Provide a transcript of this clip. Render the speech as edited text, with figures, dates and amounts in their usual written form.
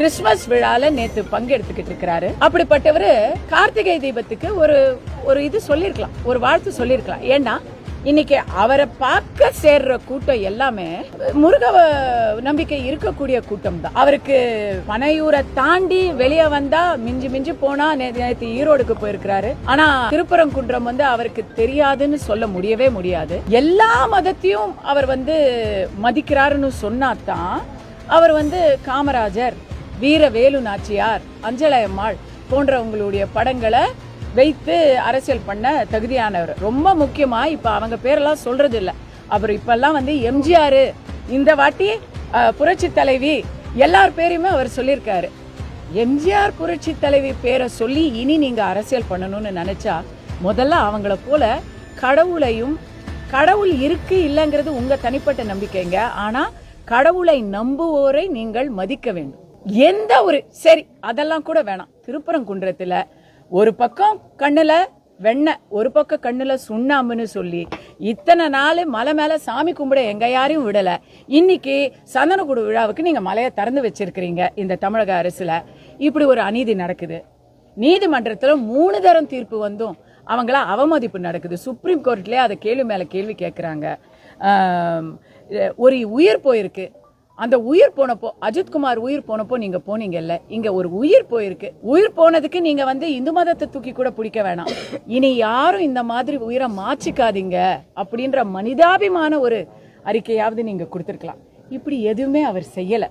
Christmas விழால நேத்து பங்கெடுத்துக்கிட்டு இருக்கிறாரு. அப்படிப்பட்டவரு கார்த்திகை தீபத்துக்கு ஒரு இது சொல்லிருக்கலாம், ஒரு வாழ்த்து சொல்லிருக்கலாம். ஏன்னா இன்னைக்கு அவரை பார்க்க சேர்ற கூட்டம் எல்லாமே முருக நம்பிக்கை இருக்கக்கூடிய கூட்டம் தான். அவருக்கு பனையூரை தாண்டி வெளியே வந்தா மிஞ்சி போனா நேற்று ஈரோடுக்கு போயிருக்கிறாரு. ஆனா திருப்பரங்குன்றம் அவருக்கு தெரியாதுன்னு சொல்ல முடியவே முடியாது. எல்லா மதத்தையும் அவர் மதிக்கிறாருன்னு சொன்னாதான் அவர் காமராஜர், வீர வேலு நாச்சியார், அஞ்சலையம்மாள் போன்றவங்களுடைய படங்களை வைத்து அரசியல் பண்ண தகுதியானவர். ரொம்ப முக்கியமா இப்ப அவங்க பேரெல்லாம் சொல்றது இல்ல. அப்புறம் இப்பெல்லாம் எம்ஜிஆர், இந்த வாட்டி புரட்சி தலைவி, எல்லார் பேரையுமே அவர் சொல்லியிருக்காரு. எம்ஜிஆர் புரட்சி தலைவி பேரை சொல்லி இனி நீங்க அரசியல் பண்ணணும்னு நினைச்சா முதல்ல அவங்கள போல கடவுள் இருக்கு இல்லைங்கிறது உங்க தனிப்பட்ட நம்பிக்கைங்க. ஆனா கடவுளை நம்புவோரை நீங்கள் மதிக்க வேண்டும். எந்த ஒரு சரி அதெல்லாம் கூட வேணாம். திருப்பரங்குன்றத்துல ஒரு பக்கம் கண்ணுல வெண்ணெய், ஒரு பக்கம் கண்ணுல சுண்ணாம்புன்னு சொல்லி இத்தனை நாள் மலை மேல சாமி கும்பிட எங்க யாரையும் விடல. இன்னைக்கு சந்தனக்கூடு விழாவுக்கு நீங்க மலையை திறந்து வச்சிருக்கிறீங்க. இந்த தமிழக அரசுல இப்படி ஒரு அநீதி நடக்குது. நீதிமன்றத்துல 3 தரம் தீர்ப்பு வந்தும் அவங்கள அவமதிப்பு நடக்குது. சுப்ரீம் கோர்ட்லயே அதை கேள்வி மேல கேள்வி கேட்கிறாங்க. ஒரு உயிர் போயிருக்கு. அந்த உயிர் போனப்போ, அஜித்குமார் உயிர் போனப்போ நீங்க போனீங்கல்ல, இங்க ஒரு உயிர் போயிருக்கு. உயிர் போனதுக்கு நீங்க இந்து மதத்தை தூக்கி கூட பிடிக்க வேணாம். இனி யாரும் இந்த மாதிரி உயிரை மாச்சிக்காதீங்க அப்படின்ற மனிதாபிமான ஒரு அறிக்கையாவது நீங்க கொடுத்திருக்கலாம். இப்படி எதுவுமே அவர் செய்யல.